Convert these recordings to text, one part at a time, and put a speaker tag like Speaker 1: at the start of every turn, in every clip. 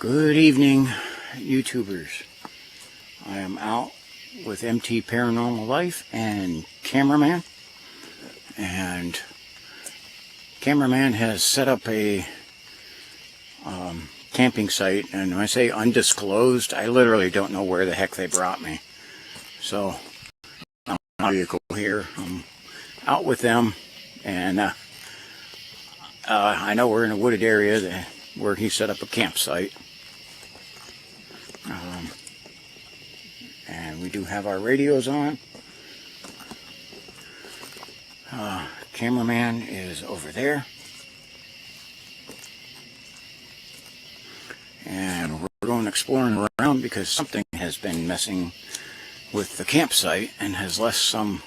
Speaker 1: Good evening, YouTubers. I am out with MT Paranormal Life and Cameraman. And Cameraman has set up a camping site. And when I say undisclosed, I literally don't know where the heck they brought me. So, I'm in my vehicle here. I'm out with them. And I know we're in a wooded area where he set up a campsite. And we do have our radios on. Cameraman is over there. And we're going exploring around because something has been messing with the campsite and has left some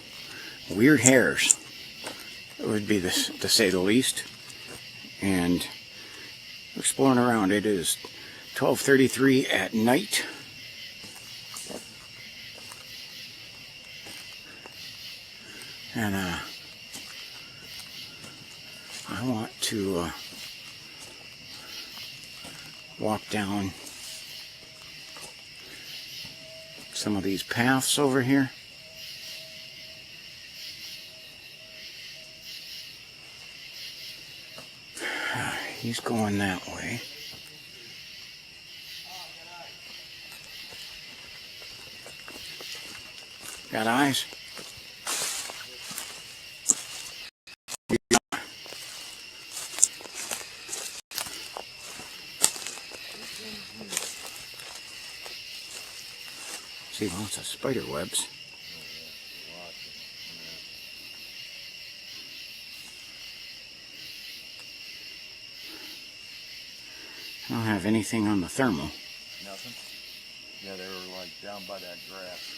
Speaker 1: weird hairs. It would be this, to say the least. And exploring around. It is 12:33 at night. And I want to walk down some of these paths over here. He's going that way. Got eyes? See lots of spider webs. I don't have anything on the thermal.
Speaker 2: Nothing? Yeah, they were like down by that grass.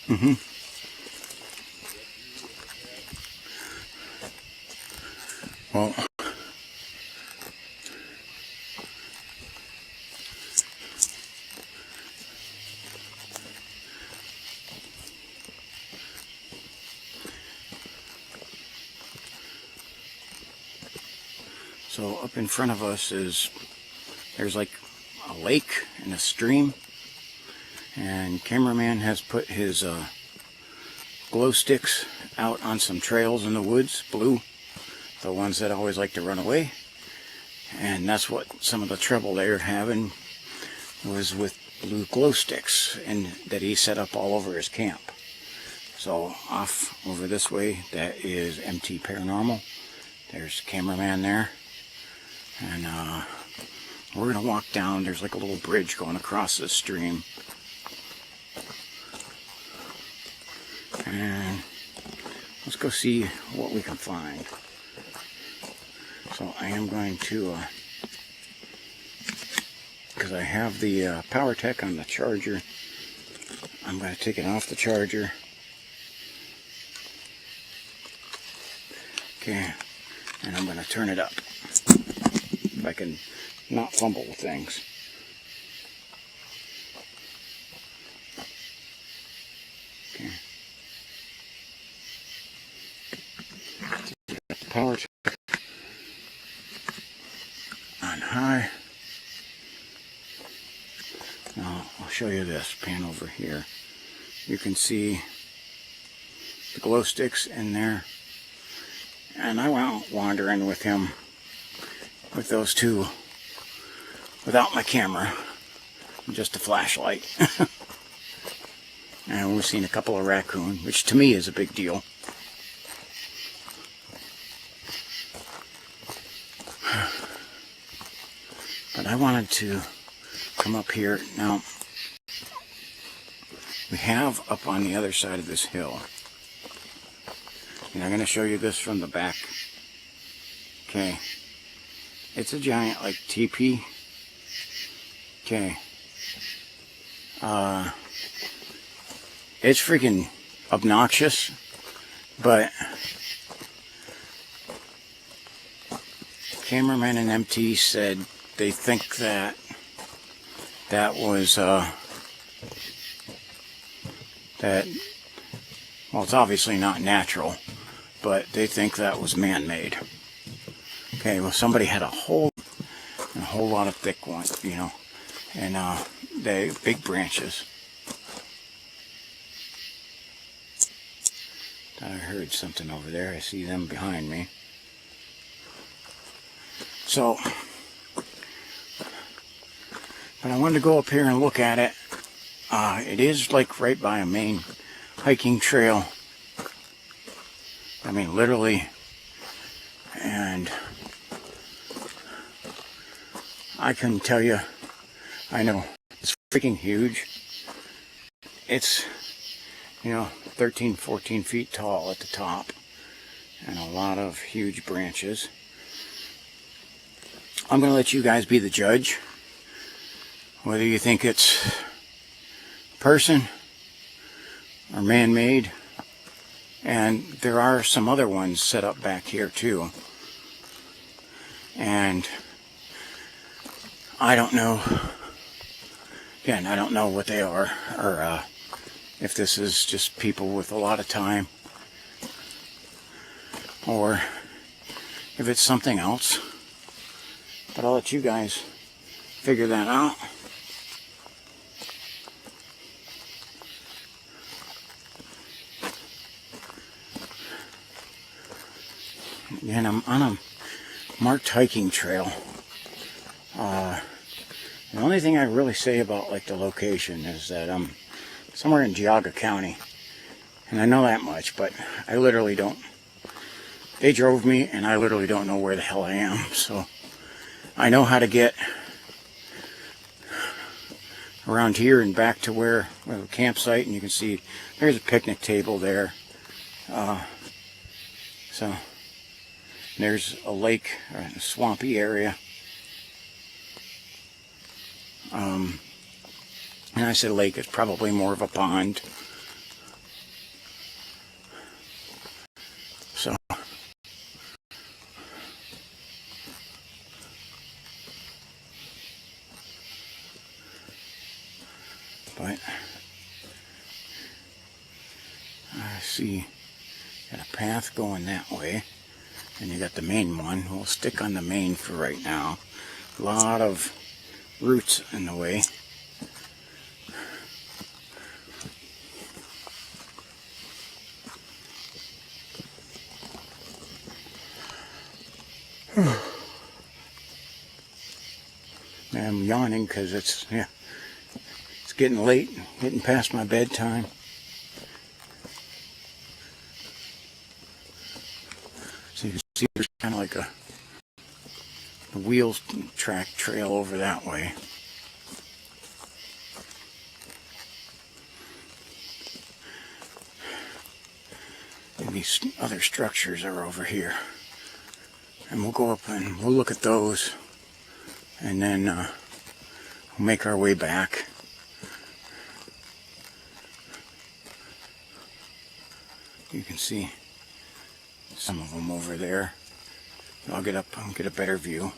Speaker 1: Mm-hmm. Well, so up in front of us there's like a lake and a stream, and Cameraman has put his glow sticks out on some trails in the woods, blue, the ones that always like to run away. And that's what some of the trouble they're having was with blue glow sticks, and that he set up all over his camp. So off over this way, that is MT Paranormal. There's Cameraman there. And we're going to walk down. There's like a little bridge going across the stream. And let's go see what we can find. So I am going to, because I have the power tech on the charger, I'm going to take it off the charger. Okay, and I'm going to turn it up. If I can not fumble with things. Okay. Power check on high. Now I'll show you this. Pan over here. You can see the glow sticks in there. And I went out wandering with him with those two without my camera, just a flashlight. And we've seen a couple of raccoon, which to me is a big deal. But I wanted to come up here. Now, we have up on the other side of this hill, and I'm going to show you this from the back. Okay. It's a giant, like, teepee. Okay. It's freaking obnoxious, but cameraman and MT said they think that was well, it's obviously not natural, but they think that was man-made. Okay, well, somebody had a whole lot of thick ones, you know, and they big branches. I heard something over there. I see them behind me. So, but I wanted to go up here and look at it. It is like right by a main hiking trail. I mean, literally. And I couldn't tell you. I know it's freaking huge. It's, you know, 13, 14 feet tall at the top, and a lot of huge branches. I'm going to let you guys be the judge, whether you think it's person or man-made. And there are some other ones set up back here too, and I don't know, again, I don't know what they are, or if this is just people with a lot of time, or if it's something else. But I'll let you guys figure that out. And I'm on a marked hiking trail. The only thing I really say about like the location is that I'm somewhere in Geauga County, and I know that much, but I literally don't. They drove me, and I literally don't know where the hell I am. So I know how to get around here and back to where the campsite, and you can see there's a picnic table there. So there's a lake, or a swampy area. And I said lake, it's probably more of a pond. So but I see got a path going that way, and you got the main one. We'll stick on the main for right now. A lot of roots in the way. I'm yawning because it's getting late, getting past my bedtime. So you can see there's kind of like a wheel track trail over that way. And these other structures are over here. And we'll go up and we'll look at those, and then we'll make our way back. You can see some of them over there. I'll get up and get a better view.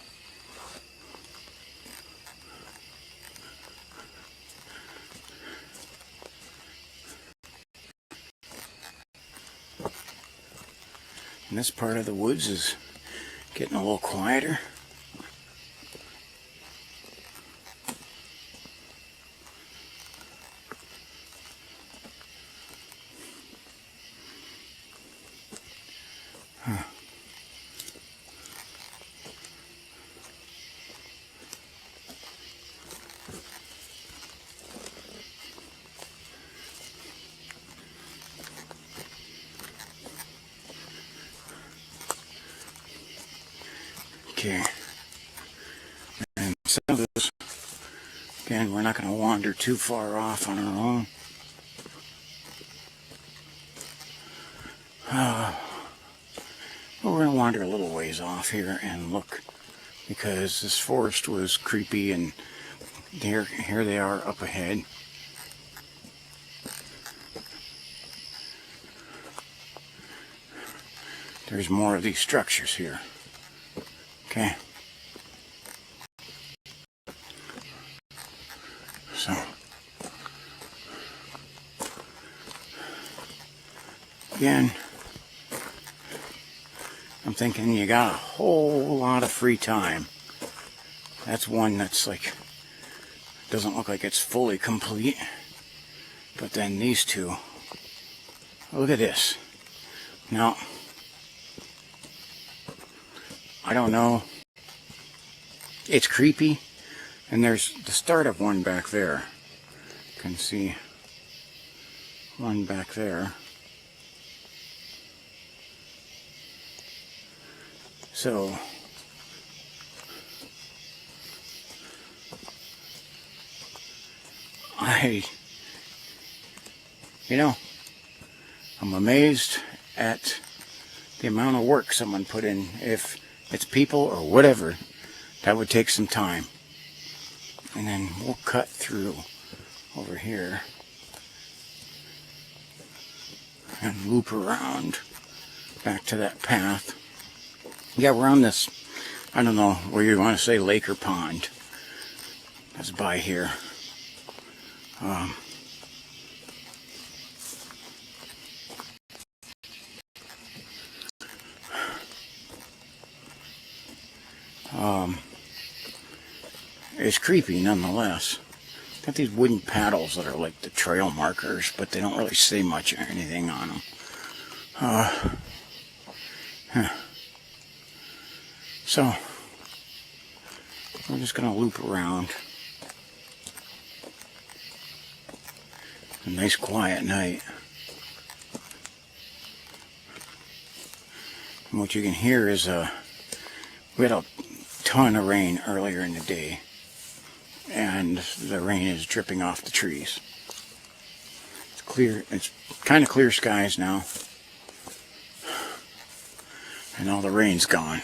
Speaker 1: And this part of the woods is getting a little quieter. Okay, and some of those, again, we're not going to wander too far off on our own. But we're going to wander a little ways off here and look, because this forest was creepy, and here they are up ahead. There's more of these structures here. Okay. again, I'm thinking you got a whole lot of free time. That's one that's like, doesn't look like it's fully complete. But then these two, look at this. Now, I don't know. It's creepy. And there's the start of one back there. You can see one back there. So, I'm amazed at the amount of work someone put in. If it's people or whatever, that would take some time. And then we'll cut through over here and loop around back to that path. Yeah, we're on this, I don't know where you want to say, lake or pond. That's by here. It's creepy nonetheless. Got these wooden paddles that are like the trail markers, but they don't really say much or anything on them. So, we're just going to loop around. A nice quiet night. And what you can hear is we had a ton of rain earlier in the day. And the rain is dripping off the trees. It's clear, it's kind of clear skies now. And all the rain's gone.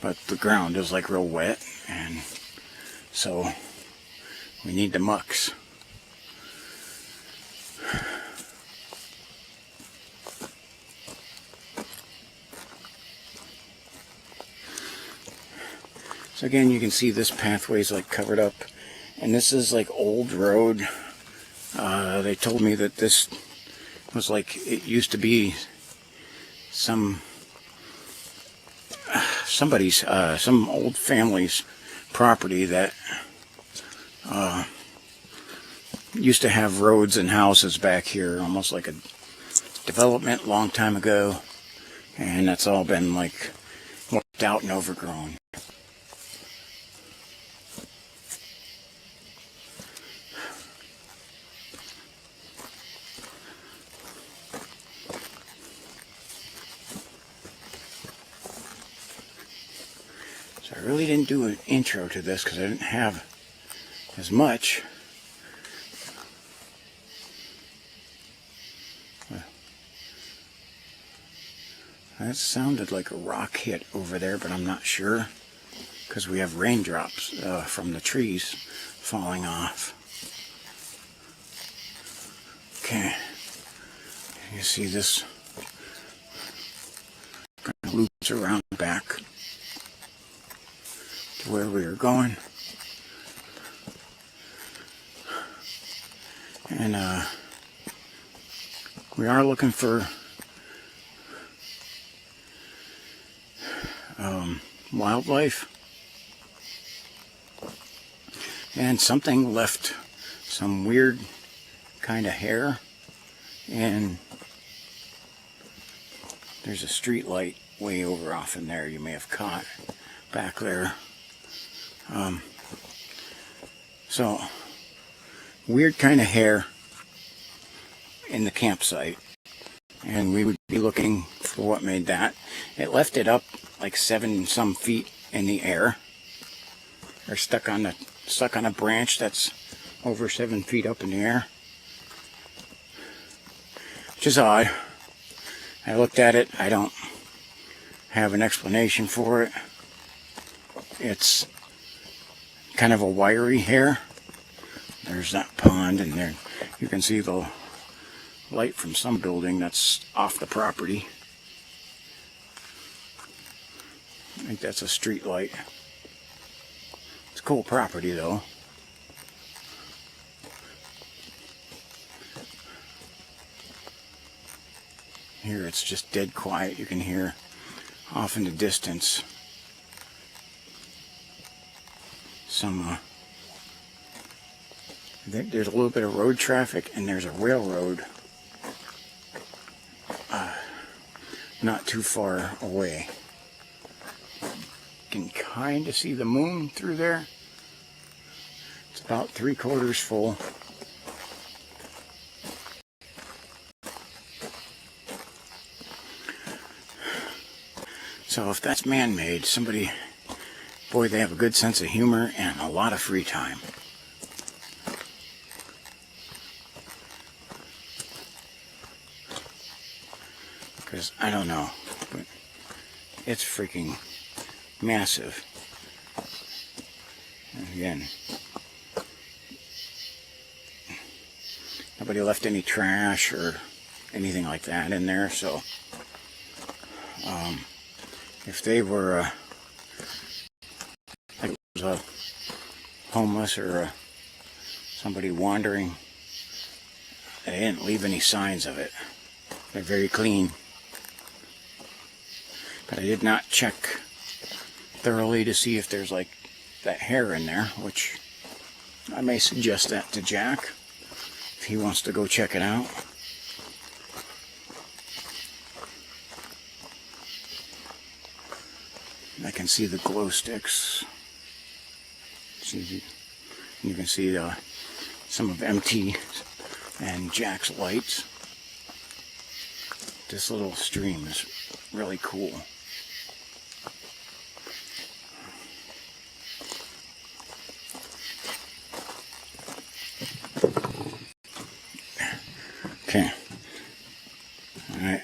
Speaker 1: But the ground is like real wet, and so we need the mucks. So again, you can see this pathway is like covered up, and this is like old road. They told me that this was like, it used to be some old family's property that used to have roads and houses back here, almost like a development long time ago, and that's all been like worked out and overgrown. So I really didn't do an intro to this because I didn't have as much. That sounded like a rock hit over there, but I'm not sure because we have raindrops from the trees falling off. Okay, you see this kind of loops around back to where we were going. And we are looking for wildlife. And something left some weird kind of hair. And there's a street light way over off in there you may have caught back there. So, weird kind of hair in the campsite. And we would be looking for what made that. It left it up like 7 some feet in the air. Or stuck on a branch that's over 7 feet up in the air. Which is odd. I looked at it, I don't have an explanation for it. It's kind of a wiry hair. There's that pond, and there you can see the light from some building that's off the property. I think that's a street light. It's cool property though. Here it's just dead quiet. You can hear off in the distance some there's a little bit of road traffic, and there's a railroad not too far away. You can kind of see the moon through there. It's about 3/4 full. So if that's man-made, somebody, boy, they have a good sense of humor and a lot of free time. Because, I don't know, but it's freaking massive. And again, nobody left any trash or anything like that in there, so if they were like it was a homeless or somebody wandering, they didn't leave any signs of it. They're very clean. But I did not check thoroughly to see if there's like that hair in there, which I may suggest that to Jack if he wants to go check it out. I can see the glow sticks. You can see some of MT and Jack's lights. This little stream is really cool. Okay. Alright.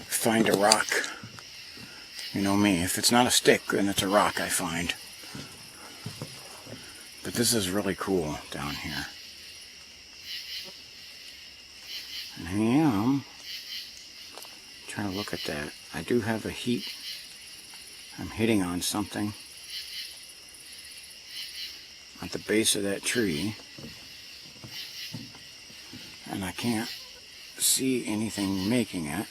Speaker 1: Find a rock. You know me, if it's not a stick, then it's a rock I find. But this is really cool down here. And I am trying to look at that. I do have a heat. I'm hitting on something at the base of that tree. And I can't see anything making it.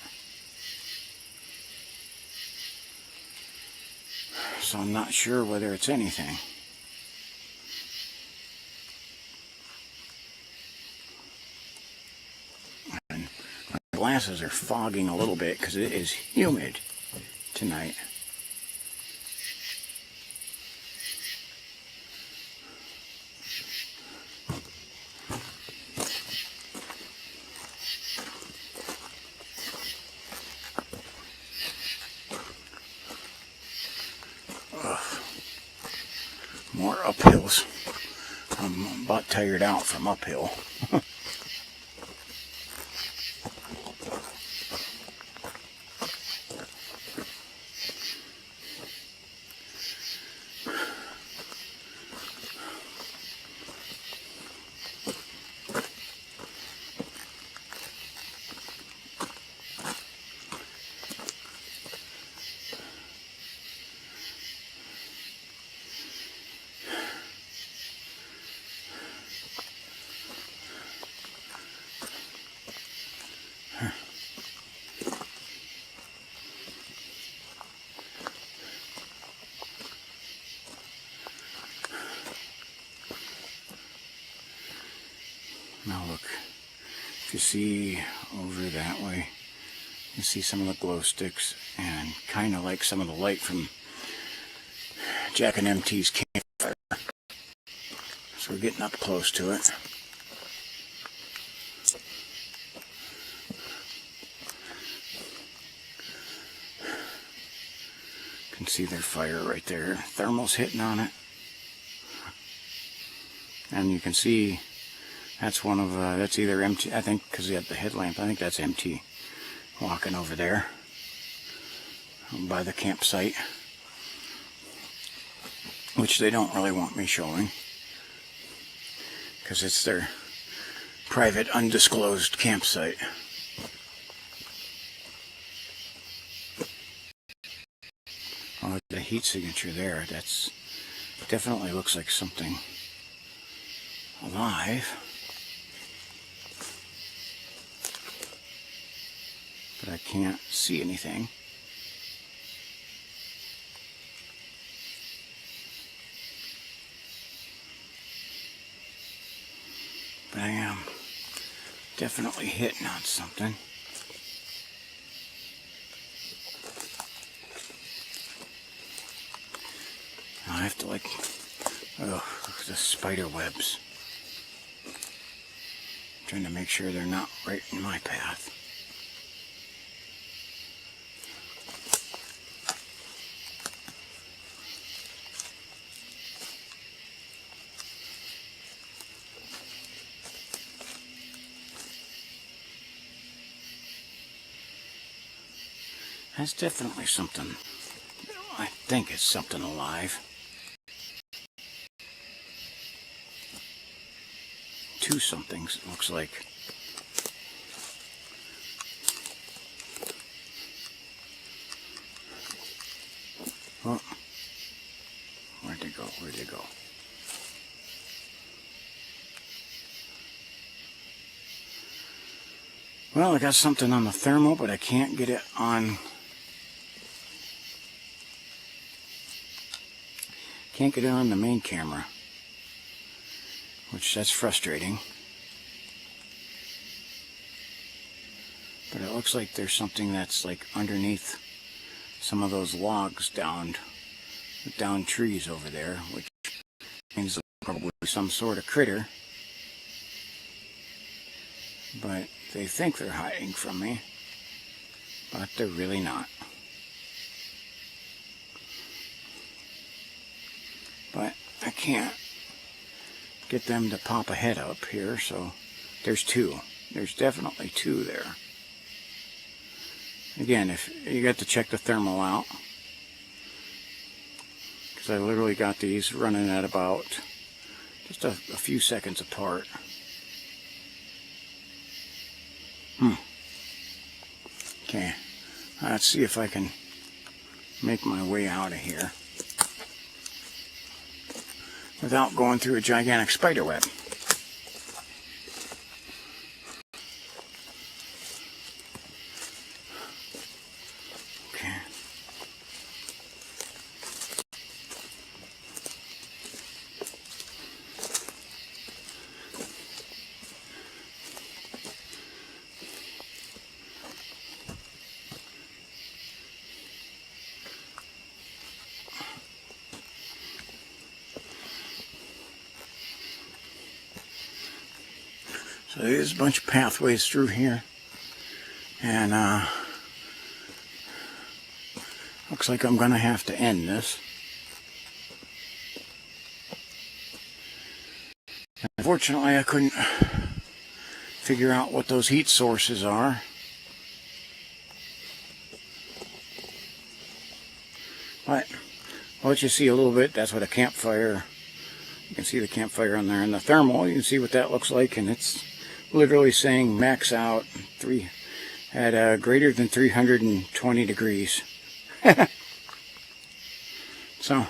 Speaker 1: So I'm not sure whether it's anything. And my glasses are fogging a little bit because it is humid tonight. More uphills. I'm about tired out from uphill. Now look, if you see over that way, you see some of the glow sticks and kind of like some of the light from Jack and MT's campfire. So we're getting up close to it. You can see their fire right there. Thermal's hitting on it. And you can see that's one of, that's either MT, I think, because he had the headlamp, I think that's MT walking over there by the campsite, which they don't really want me showing because it's their private, undisclosed campsite. Oh, the heat signature there, that's definitely looks like something alive. But I can't see anything. But I am definitely hitting on something. I have to the spider webs. I'm trying to make sure they're not right in my path. That's definitely something. I think it's something alive. Two somethings, it looks like. Oh, where'd they go? Where'd they go? Well, I got something on the thermal, but I can't get it on. Can't get it on the main camera, which that's frustrating. But it looks like there's something that's like underneath some of those logs down trees over there, which means probably some sort of critter. But they think they're hiding from me, but they're really not. But I can't get them to pop a head up here, so there's two. There's definitely two there. Again, if you got to check the thermal out, because I literally got these running at about just a few seconds apart. Okay, let's see if I can make my way out of here without going through a gigantic spider web. Okay. So there's a bunch of pathways through here, and looks like I'm gonna have to end this. Unfortunately, I couldn't figure out what those heat sources are. But I'll let you see a little bit. That's what a campfire, you can see the campfire on there, and the thermal, you can see what that looks like, and it's literally saying max out at greater than 320 degrees. So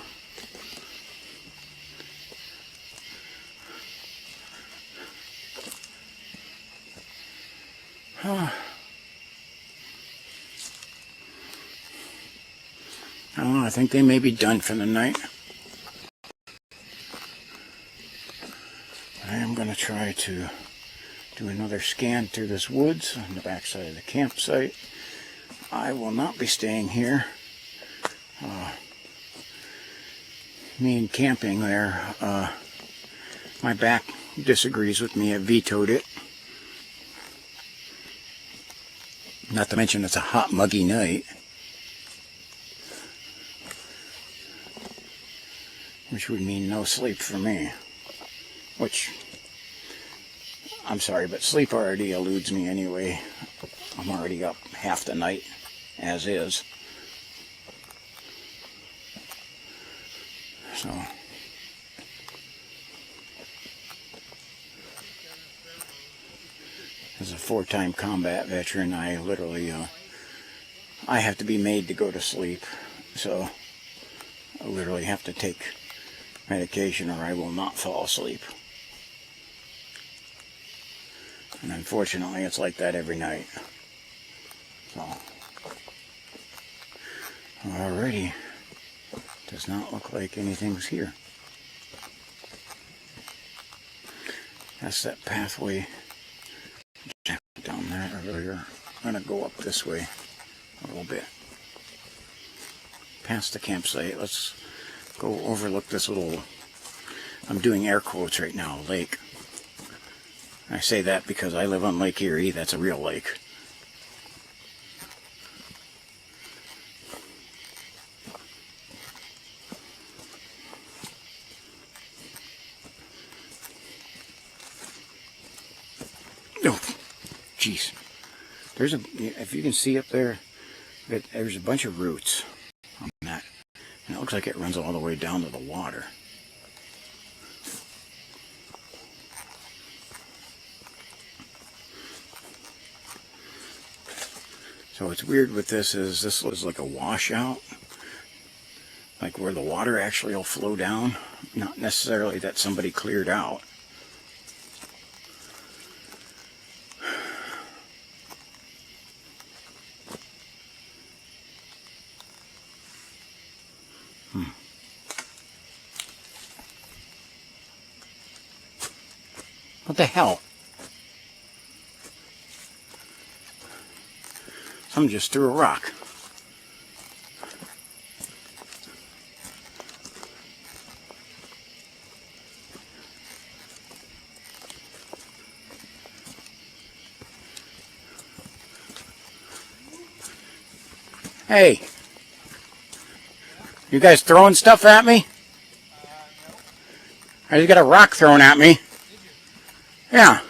Speaker 1: I don't know, I think they may be done for the night. I am going to try to do another scan through this woods on the backside of the campsite. I will not be staying here. Me and camping there, my back disagrees with me. I vetoed it. Not to mention it's a hot, muggy night, which would mean no sleep for me. Which, I'm sorry, but sleep already eludes me anyway. I'm already up half the night, as is. So, as a 4-time combat veteran, I literally, I have to be made to go to sleep. So, I literally have to take medication or I will not fall asleep. And unfortunately, it's like that every night. So, already does not look like anything's here. That's that pathway down there earlier. I'm going to go up this way a little bit. Past the campsite. Let's go overlook this little, I'm doing air quotes right now, lake. I say that because I live on Lake Erie. That's a real lake. Oh, jeez. There's a, if you can see up there, there's a bunch of roots on that. And it looks like it runs all the way down to the water. So what's weird with this is this looks like a washout. Like where the water actually will flow down. Not necessarily that somebody cleared out. What the hell? Someone just threw a rock. Hey, you guys throwing stuff at me? I just got a rock thrown at me. Yeah.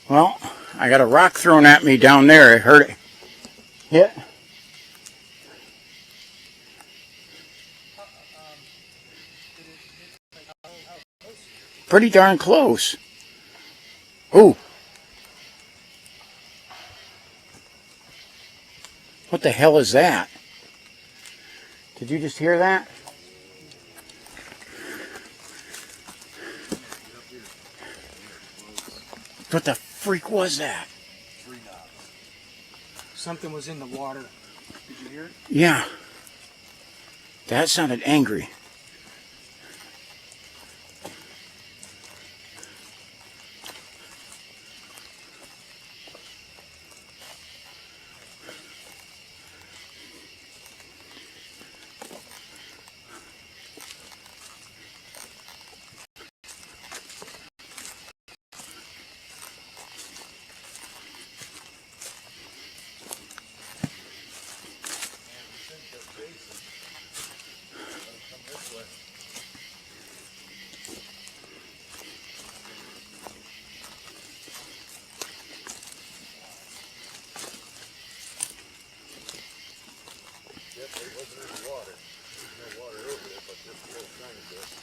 Speaker 1: Well, I got a rock thrown at me down there. I heard it hit. Pretty darn close. Ooh. What the hell is that? Did you just hear that? What the freak was that?
Speaker 3: Something was in the water. Did you hear it?
Speaker 1: Yeah. That sounded angry.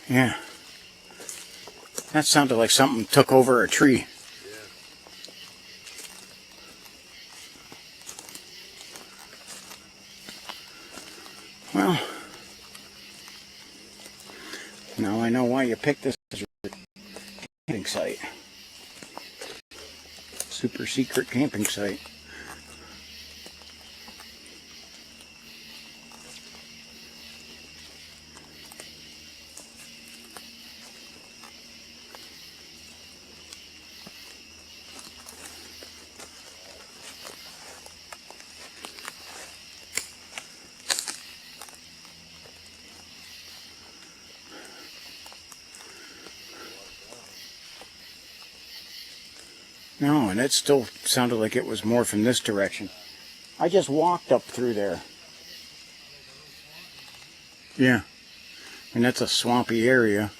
Speaker 1: Yeah. That sounded like something took over a tree. Well, now I know why you picked this as your camping site. Super secret camping site. No, and it still sounded like it was more from this direction. I just walked up through there. Yeah. And that's a swampy area.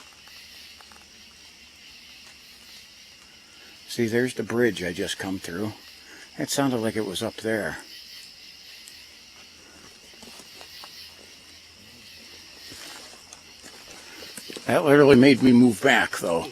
Speaker 1: See, there's the bridge I just come through. It sounded like it was up there. That literally made me move back, though.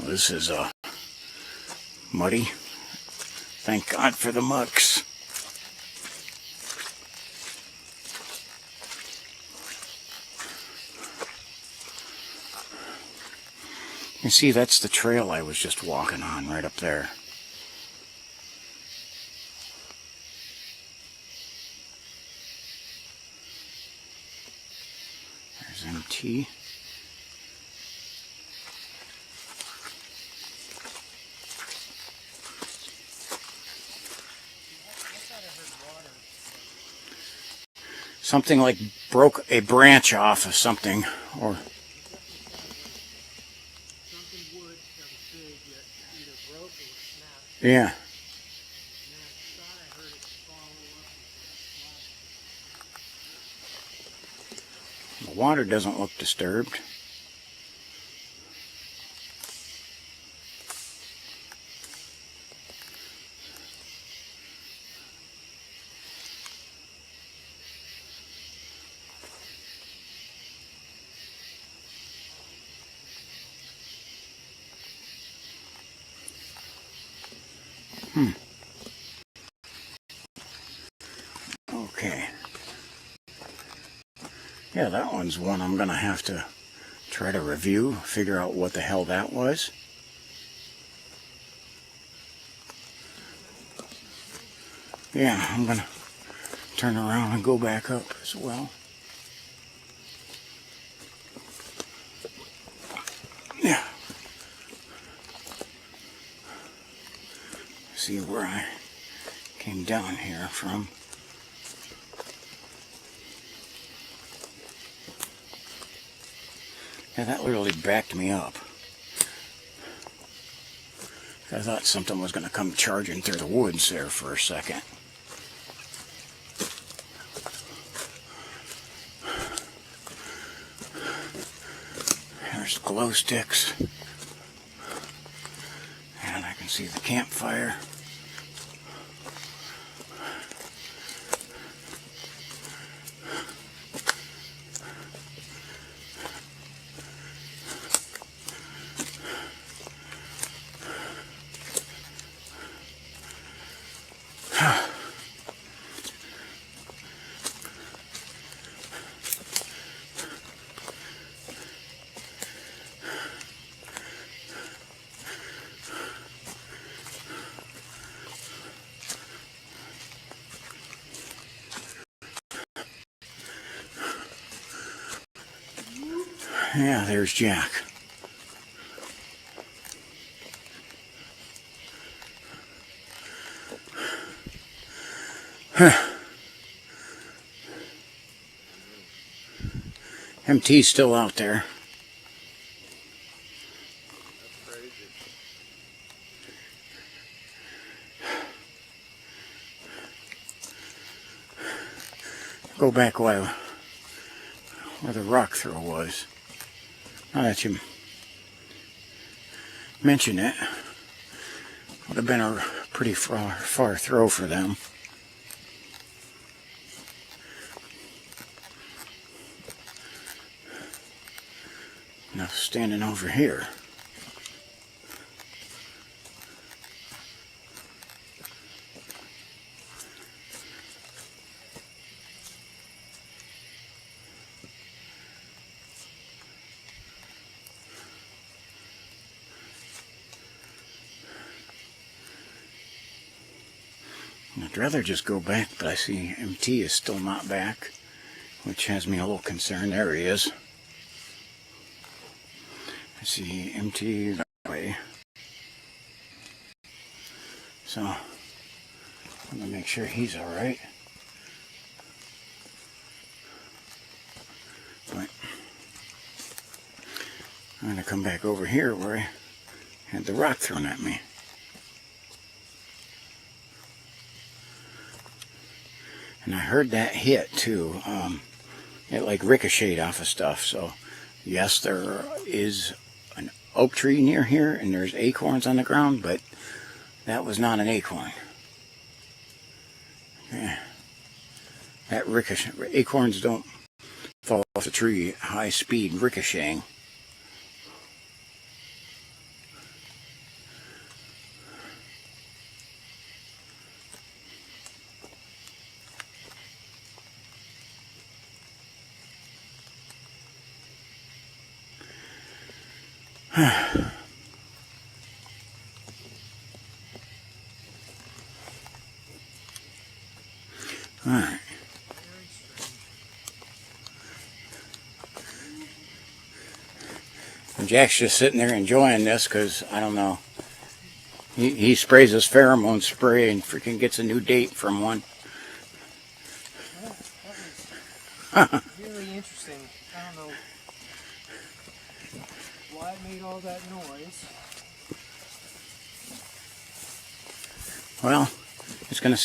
Speaker 1: This is muddy. Thank God for the mucks. You see, that's the trail I was just walking on right up there. There's MT. Something like broke a branch off of something, or
Speaker 3: Something wood that was big that either broke or snapped.
Speaker 1: yeah.
Speaker 3: And then I thought I heard it follow up.
Speaker 1: The water doesn't look disturbed. Okay. Yeah, that one's one I'm gonna have to try to review, figure out what the hell that was. Yeah, I'm gonna turn around and go back up as well. Yeah. See where I came down here from. Yeah, that literally backed me up. I thought something was going to come charging through the woods there for a second. There's glow sticks. And I can see the campfire. Yeah, there's Jack. MT's still out there.
Speaker 2: That's crazy.
Speaker 1: Go back where the rock throw was. Now that you mention it, would have been a pretty far throw for them. Now standing over here. I'd rather just go back, but I see MT is still not back, which has me a little concerned. There he is. I see MT that way. So, I'm going to make sure he's alright. But, I'm going to come back over here where I had the rock thrown at me. And I heard that hit too. It like ricocheted off of stuff. So yes, there is an oak tree near here and there's acorns on the ground, but that was not an acorn. Yeah. That acorns don't fall off the tree at high speed ricocheting. Alright. Jack's just sitting there enjoying this because, I don't know, he sprays his pheromone spray and freaking gets a new date from one.
Speaker 3: Well, that was really interesting. I don't know why it made all that noise.
Speaker 1: Well, it's going to